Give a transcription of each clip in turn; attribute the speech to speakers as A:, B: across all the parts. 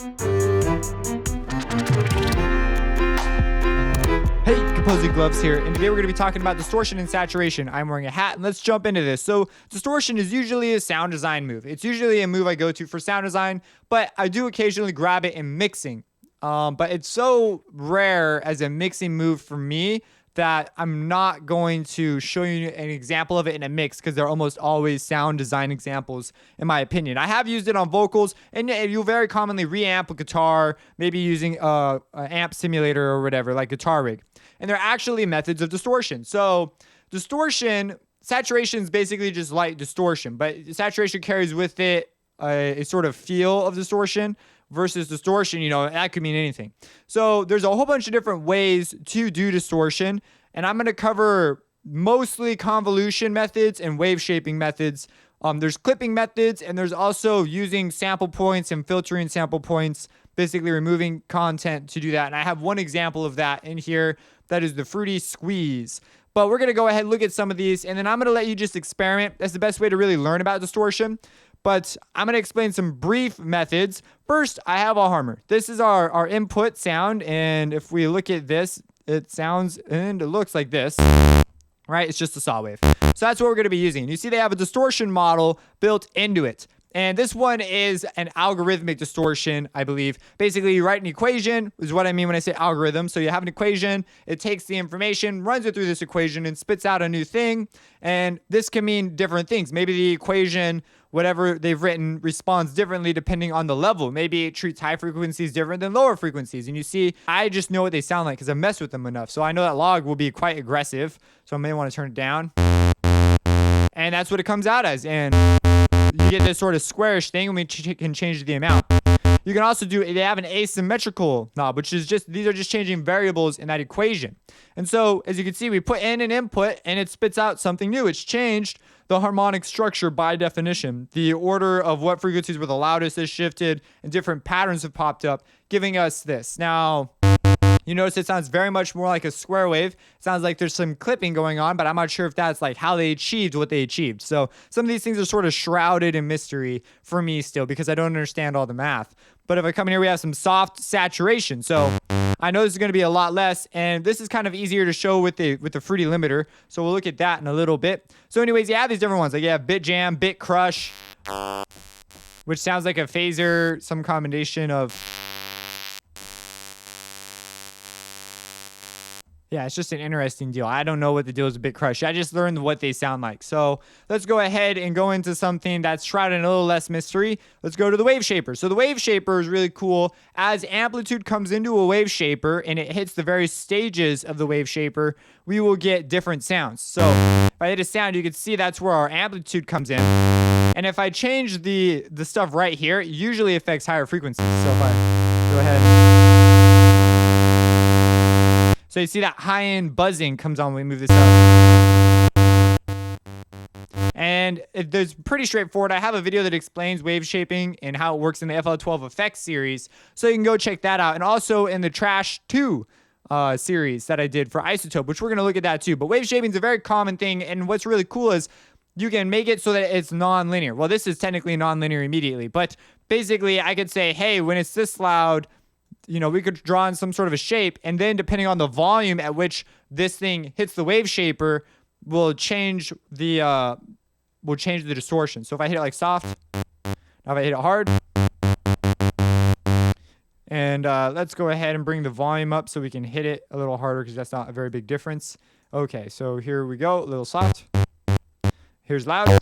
A: Hey, Composing Gloves here, and today we're going to be talking about distortion and saturation. I'm wearing a hat, and let's jump into this. So, distortion is usually a sound design move. It's usually a move I go to for sound design, but I do occasionally grab it in mixing. But it's so rare as a mixing move for me that I'm not going to show you an example of it in a mix because they're almost always sound design examples, in my opinion. I have used it on vocals, and you'll very commonly reamp a guitar, maybe using an amp simulator or whatever, like Guitar Rig. And they're actually methods of distortion. So distortion, saturation is basically just light distortion, but saturation carries with it a sort of feel of distortion. Versus distortion, that could mean anything. So there's a whole bunch of different ways to do distortion, and I'm going to cover mostly convolution methods and wave shaping methods. There's clipping methods, and there's also using sample points and filtering sample points, basically removing content to do that. And I have one example of that in here. That is the Fruity Squeeze. But we're going to go ahead and look at some of these, and then I'm going to let you just experiment. That's the best way to really learn about distortion. But I'm going to explain some brief methods. First, I have a harmonic. This is our input sound, and if we look at this, it sounds and it looks like this, right? It's just a saw wave. So that's what we're going to be using. You see they have a distortion model built into it. And this one is an algorithmic distortion, I believe. Basically, you write an equation, is what I mean when I say algorithm. So you have an equation, it takes the information, runs it through this equation, and spits out a new thing. And this can mean different things. Maybe the equation, whatever they've written, responds differently depending on the level. Maybe it treats high frequencies different than lower frequencies. And you see, I just know what they sound like because I've messed with them enough. So I know that log will be quite aggressive. So I may want to turn it down. And that's what it comes out as. And you get this sort of squarish thing, and we can change the amount. You can also they have an asymmetrical knob, which is these are just changing variables in that equation. And so, as you can see, we put in an input, and it spits out something new. It's changed the harmonic structure by definition. The order of what frequencies were the loudest has shifted, and different patterns have popped up, giving us this. Now, you notice it sounds very much more like a square wave. It sounds like there's some clipping going on, but I'm not sure if that's like how they achieved what they achieved. So some of these things are sort of shrouded in mystery for me still because I don't understand all the math. But if I come in here, we have some soft saturation. So I know this is going to be a lot less, and this is kind of easier to show with the Fruity limiter. So we'll look at that in a little bit. So anyways, you have these different ones. Like you have Bit Jam, Bit Crush, which sounds like a phaser, some combination of... Yeah, it's just an interesting deal. I don't know what the deal is with Bit Crush. I just learned what they sound like. So let's go ahead and go into something that's shrouded in a little less mystery. Let's go to the wave shaper. So the wave shaper is really cool. As amplitude comes into a wave shaper and it hits the various stages of the wave shaper, we will get different sounds. So if I hit a sound, you can see that's where our amplitude comes in. And if I change the stuff right here, it usually affects higher frequencies. So if I go ahead... So you see that high-end buzzing comes on when we move this up. And it's pretty straightforward. I have a video that explains wave shaping and how it works in the FL12 Effects series. So you can go check that out. And also in the Trash 2 series that I did for Isotope, which we're going to look at that too. But wave shaping is a very common thing. And what's really cool is you can make it so that it's non-linear. Well, this is technically non-linear immediately. But basically, I could say, hey, when it's this loud... we could draw in some sort of a shape, and then depending on the volume at which this thing hits the wave shaper, will change the distortion. So if I hit it like soft, now if I hit it hard, and let's go ahead and bring the volume up so we can hit it a little harder because that's not a very big difference. Okay, so here we go, a little soft. Here's loud.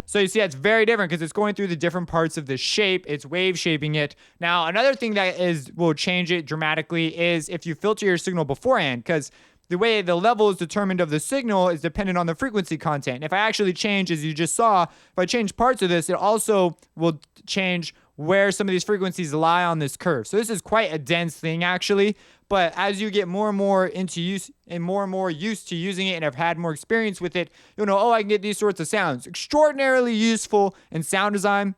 A: So you see that's very different because it's going through the different parts of the shape. It's wave shaping it. Now, another thing that will change it dramatically is if you filter your signal beforehand, because the way the level is determined of the signal is dependent on the frequency content. If I actually change, as you just saw, if I change parts of this, it also will change where some of these frequencies lie on this curve. So this is quite a dense thing, actually. But as you get more and more into use and more used to using it and have had more experience with it, you'll know, oh, I can get these sorts of sounds. Extraordinarily useful in sound design.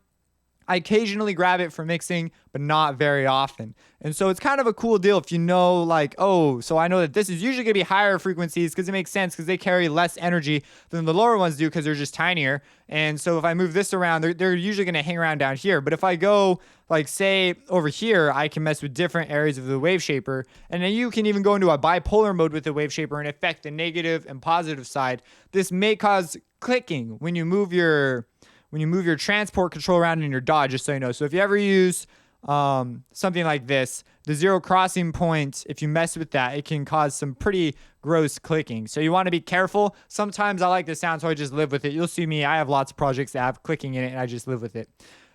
A: I occasionally grab it for mixing, but not very often. And so it's kind of a cool deal if you know, like, oh, so I know that this is usually going to be higher frequencies because it makes sense because they carry less energy than the lower ones do because they're just tinier. And so if I move this around, they're usually going to hang around down here. But if I go, like, say, over here, I can mess with different areas of the wave shaper. And then you can even go into a bipolar mode with the wave shaper and affect the negative and positive side. This may cause clicking when you move your transport control around in your DAW, just so you know. So if you ever use something like this, the zero crossing point, if you mess with that, it can cause some pretty gross clicking. So you want to be careful. Sometimes I like the sound, so I just live with it. You'll see me, I have lots of projects that have clicking in it, and I just live with it.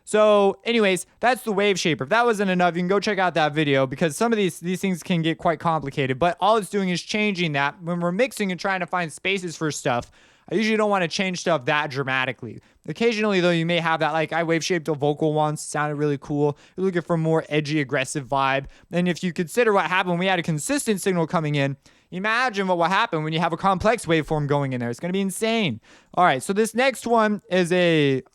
A: So anyways, that's the wave shaper. If that wasn't enough, you can go check out that video because some of these things can get quite complicated. But all it's doing is changing that. When we're mixing and trying to find spaces for stuff, I usually don't want to change stuff that dramatically. Occasionally, though, you may have that. Like, I wave shaped a vocal once, sounded really cool. You're looking for a more edgy, aggressive vibe. And if you consider what happened when we had a consistent signal coming in, imagine what will happen when you have a complex waveform going in there. It's going to be insane. All right, so this next one is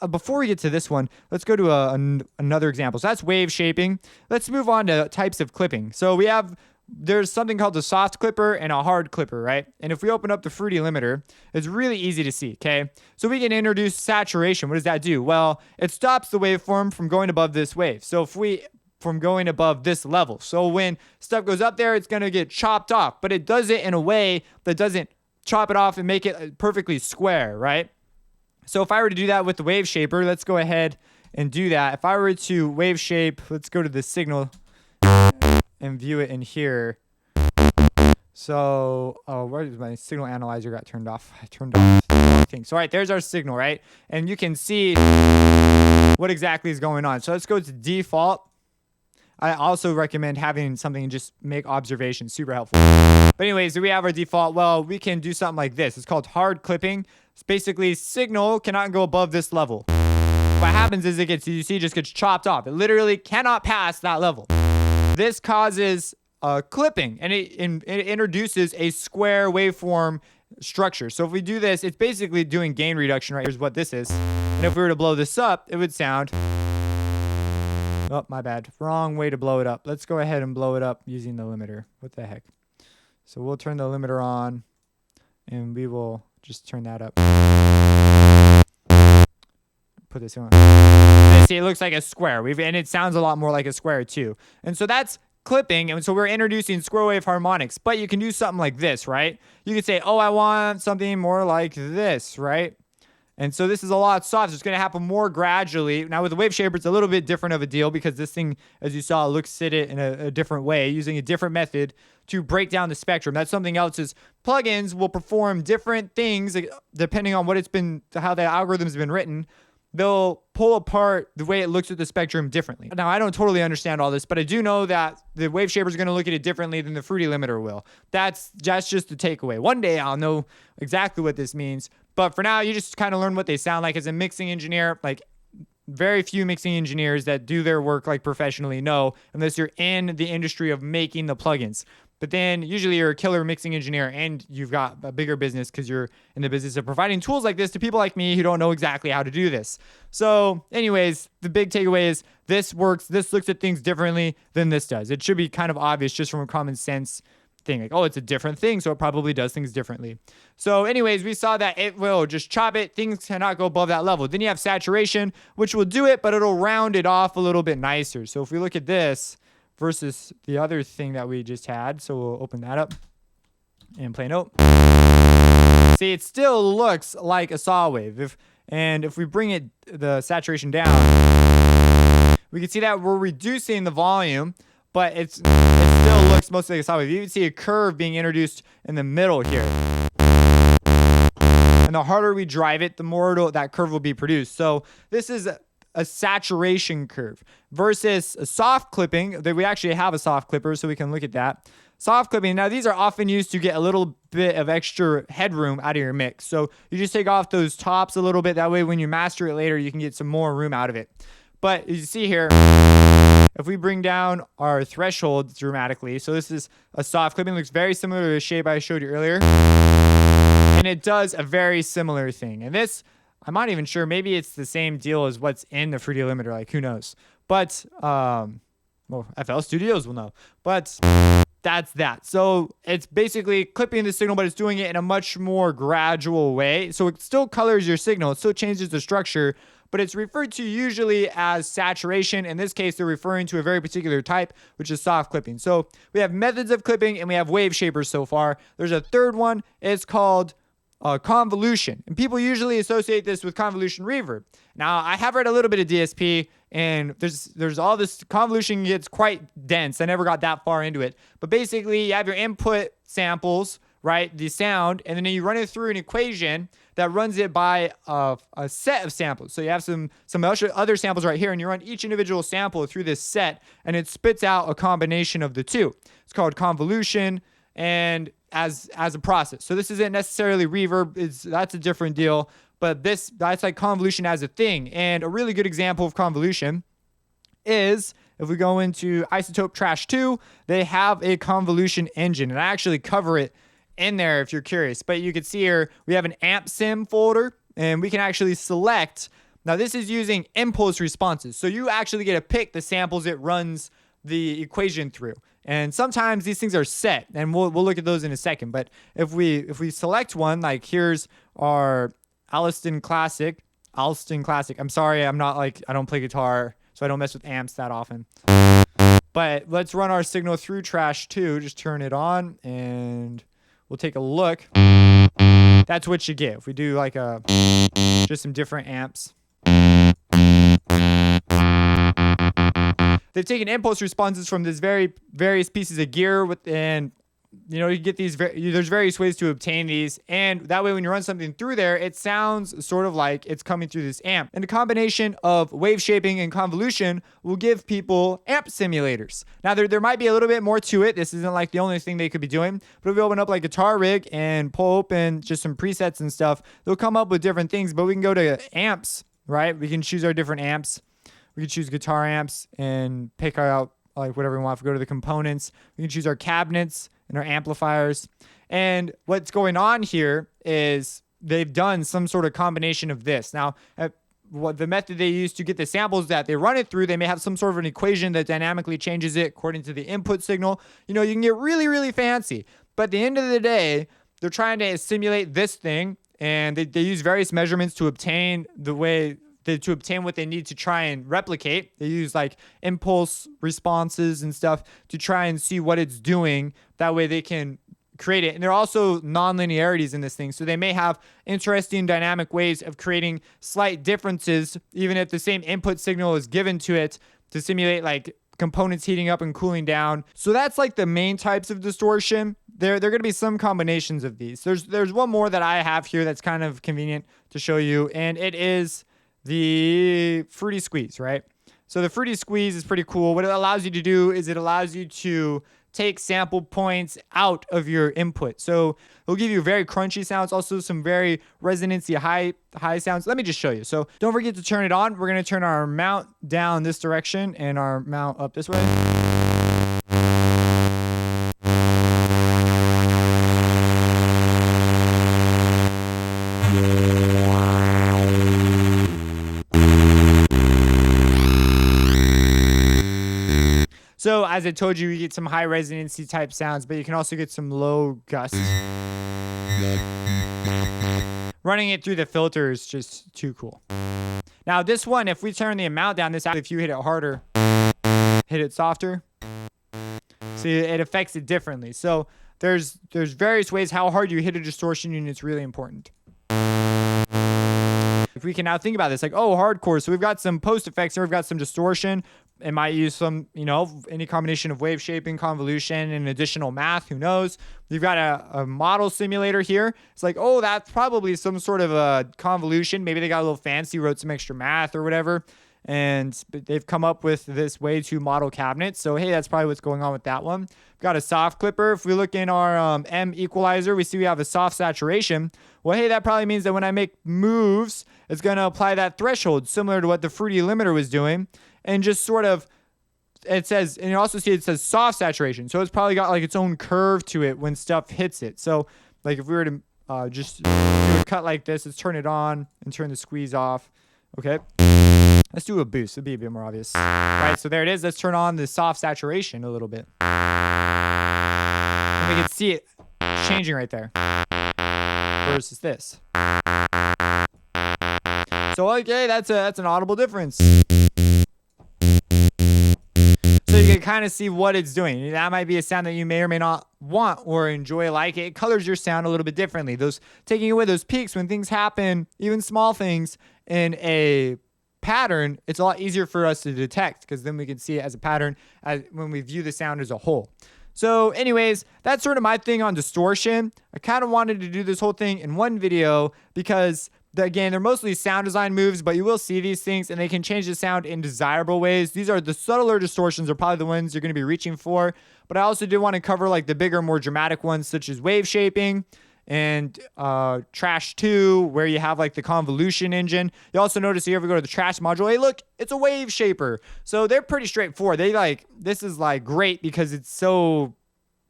A: before we get to this one, let's go to another example. So that's wave shaping. Let's move on to types of clipping. So there's something called the soft clipper and a hard clipper, right? And if we open up the Fruity limiter, it's really easy to see, okay? So we can introduce saturation. What does that do? Well, it stops the waveform from going above this wave. So from going above this level. So when stuff goes up there, it's going to get chopped off, but it does it in a way that doesn't chop it off and make it perfectly square, right? So if I were to do that with the wave shaper, let's go ahead and do that. If I were to wave shape, let's go to the signal and view it in here. So, where is my signal analyzer got turned off? I turned off the wrong thing. So, all right, there's our signal, right? And you can see what exactly is going on. So let's go to default. I also recommend having something just make observations, super helpful. But anyways, do we have our default? Well, we can do something like this. It's called hard clipping. It's basically signal cannot go above this level. What happens is it just gets chopped off. It literally cannot pass that level. This causes clipping, and it introduces a square waveform structure. So if we do this, it's basically doing gain reduction, right? Here's what this is. And if we were to blow this up, it would sound... Oh, my bad. Wrong way to blow it up. Let's go ahead and blow it up using the limiter. What the heck? So we'll turn the limiter on, and we will just turn that up. Put this on. See, it looks like a square. And it sounds a lot more like a square too. And so that's clipping. And so we're introducing square wave harmonics. But you can do something like this, right? You can say, oh, I want something more like this, right? And so this is a lot softer. It's going to happen more gradually. Now with the wave shaper, it's a little bit different of a deal because this thing, as you saw, looks at it in a different way, using a different method to break down the spectrum. That's something else is plugins will perform different things depending on how the algorithm's been written. They'll pull apart the way it looks at the spectrum differently. Now, I don't totally understand all this, but I do know that the wave shaper is going to look at it differently than the Fruity limiter will. That's just the takeaway. One day I'll know exactly what this means. But for now, you just kind of learn what they sound like as a mixing engineer. Like, very few mixing engineers that do their work like professionally know, unless you're in the industry of making the plugins. But then usually you're a killer mixing engineer and you've got a bigger business because you're in the business of providing tools like this to people like me who don't know exactly how to do this. So anyways, the big takeaway is this works. This looks at things differently than this does. It should be kind of obvious just from a common sense thing. Like, oh, it's a different thing, so it probably does things differently. So anyways, we saw that it will just chop it. Things cannot go above that level. Then you have saturation, which will do it, but it'll round it off a little bit nicer. So if we look at this versus the other thing that we just had, so we'll open that up and play note. See, it still looks like a saw wave. If we bring the saturation down, we can see that we're reducing the volume, but it still looks mostly like a saw wave. You can see a curve being introduced in the middle here. And the harder we drive it, the more that curve will be produced. So this is a saturation curve versus a soft clipping. We actually have a soft clipper, so we can look at that. Soft clipping, now these are often used to get a little bit of extra headroom out of your mix. So you just take off those tops a little bit. That way when you master it later, you can get some more room out of it. But as you see here, if we bring down our threshold dramatically, so this is a soft clipping, looks very similar to the shape I showed you earlier. And it does a very similar thing. And this, I'm not even sure. Maybe it's the same deal as what's in the Fruity limiter. Like, who knows? But well, FL Studios will know. But that's that. So it's basically clipping the signal, but it's doing it in a much more gradual way. So it still colors your signal. It still changes the structure, but it's referred to usually as saturation. In this case, they're referring to a very particular type, which is soft clipping. So we have methods of clipping and we have wave shapers so far. There's a third one. It's called convolution. And people usually associate this with convolution reverb. Now, I have read a little bit of DSP, and there's all this convolution gets quite dense. I never got that far into it. But basically, you have your input samples, right, the sound, and then you run it through an equation that runs it by a set of samples. So you have some other samples right here, and you run each individual sample through this set, and it spits out a combination of the two. It's called convolution, and as a process. So this isn't necessarily reverb. That's a different deal. But that's like convolution as a thing. And a really good example of convolution is if we go into Isotope Trash 2, they have a convolution engine. And I actually cover it in there if you're curious. But you can see here, we have an amp sim folder, and we can actually select. Now, this is using impulse responses. So you actually get to pick the samples it runs the equation through. And sometimes these things are set, and we'll look at those in a second. But if we select one, like here's our Alston Classic. I'm sorry, I'm not like, I don't play guitar, so I don't mess with amps that often. But let's run our signal through Trash 2. Just turn it on, and we'll take a look. That's what you get. If we do like just some different amps. They've taken impulse responses from this various pieces of gear and you get these, there's various ways to obtain these. And that way, when you run something through there, it sounds sort of like it's coming through this amp. And the combination of wave shaping and convolution will give people amp simulators. Now, there might be a little bit more to it. This isn't like the only thing they could be doing. But if we open up like Guitar Rig and pull open just some presets and stuff, they'll come up with different things. But we can go to amps, right? We can choose our different amps. We can choose guitar amps and pick out like whatever we want. If we go to the components, we can choose our cabinets and our amplifiers. And what's going on here is they've done some sort of combination of this. Now, what the method they use to get the samples that they run it through, they may have some sort of an equation that dynamically changes it according to the input signal. You can get really, really fancy. But at the end of the day, they're trying to simulate this thing, and they use various measurements to obtain what they need to try and replicate. They use like impulse responses and stuff to try and see what it's doing. That way they can create it. And there are also non-linearities in this thing. So they may have interesting dynamic ways of creating slight differences, even if the same input signal is given to it, to simulate like components heating up and cooling down. So that's like the main types of distortion. There are going to be some combinations of these. There's one more that I have here that's kind of convenient to show you, and it is the Fruity Squeeze, right? So the Fruity Squeeze is pretty cool. What it allows you to do is it allows you to take sample points out of your input. So it'll give you very crunchy sounds, also some very resonancy high sounds. Let me just show you. So don't forget to turn it on. We're going to turn our mount down this direction and our mount up this way. So as I told you, you get some high resonancy type sounds, but you can also get some low gusts. Running it through the filter is just too cool. Now this one, if we turn the amount down, if you hit it harder, hit it softer, see, it affects it differently. So there's various ways how hard you hit a distortion unit is really important. If we can now think about this, like, hardcore. So we've got some post effects here. We've got some distortion. It might use some, any combination of wave shaping, convolution, and additional math. Who knows? You've got a model simulator here. It's like, that's probably some sort of a convolution. Maybe they got a little fancy, wrote some extra math or whatever. And they've come up with this way to model cabinets. So, hey, that's probably what's going on with that one. We've got a soft clipper. If we look in our M equalizer, we see we have a soft saturation. Well, hey, that probably means that when I make moves, it's going to apply that threshold, similar to what the Fruity limiter was doing. And just sort of, it says, and you also see it says soft saturation. So it's probably got like its own curve to it when stuff hits it. So like if we were to just do a cut like this. Let's turn it on and turn the squeeze off. Okay. Let's do a boost. It'll be a bit more obvious. Right, so there it is. Let's turn on the soft saturation a little bit. And we can see it changing right there. Versus this. So okay, that's an audible difference. So you can kind of see what it's doing. That might be a sound that you may or may not want or enjoy, like it colors your sound a little bit differently. Those taking away those peaks when things happen, even small things in a pattern, it's a lot easier for us to detect because then we can see it as a pattern as when we view the sound as a whole. So anyways, that's sort of my thing on distortion. I kind of wanted to do this whole thing in one video because again, they're mostly sound design moves, but you will see these things and they can change the sound in desirable ways. These are the subtler distortions are probably the ones you're going to be reaching for. But I also did want to cover like the bigger, more dramatic ones such as wave shaping and Trash 2, where you have like the convolution engine. You also notice here if we go to the Trash module, hey look, it's a wave shaper. So they're pretty straightforward. This is like great because it's so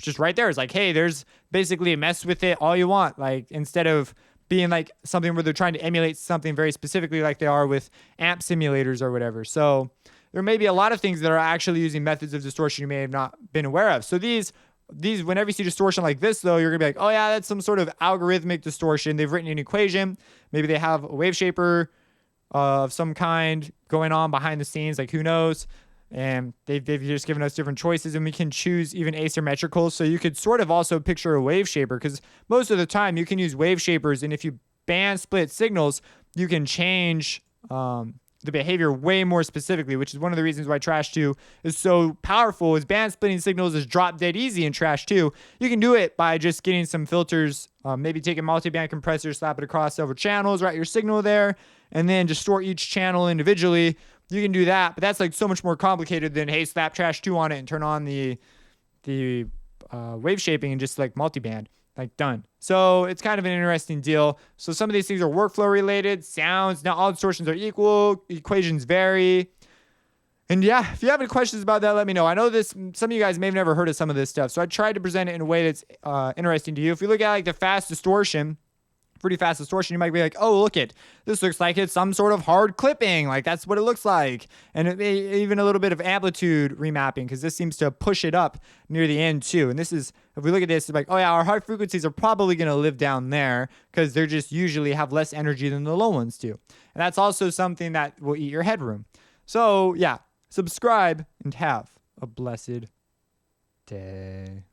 A: just right there. It's like, hey, there's basically a mess with it all you want. Like instead of being like something where they're trying to emulate something very specifically like they are with amp simulators or whatever. So there may be a lot of things that are actually using methods of distortion you may have not been aware of. So these whenever you see distortion like this, though, you're gonna be like, oh yeah, that's some sort of algorithmic distortion. They've written an equation. Maybe they have a wave shaper of some kind going on behind the scenes, like who knows. And they've just given us different choices, and we can choose even asymmetrical. So you could sort of also picture a wave shaper, because most of the time you can use wave shapers, and if you band split signals, you can change the behavior way more specifically, which is one of the reasons why Trash 2 is so powerful. Is band splitting signals is drop dead easy in Trash 2. You can do it by just getting some filters, maybe take a multi-band compressor, slap it across several channels, write your signal there, and then distort each channel individually. You can do that, but that's like so much more complicated than, hey, slap Trash 2 on it and turn on the wave shaping and just like multi-band. Like done. So it's kind of an interesting deal. So some of these things are workflow related, sounds. Not all distortions are equal. Equations vary. And yeah, if you have any questions about that, let me know. I know some of you guys may have never heard of some of this stuff. So I tried to present it in a way that's interesting to you. If you look at like the fast distortion, pretty fast distortion, you might be like, oh, this looks like it's some sort of hard clipping. Like that's what it looks like. And even a little bit of amplitude remapping, because this seems to push it up near the end too. And this is, if we look at this, it's like, oh yeah, our high frequencies are probably going to live down there because they're just usually have less energy than the low ones do. And that's also something that will eat your headroom. So yeah, subscribe and have a blessed day.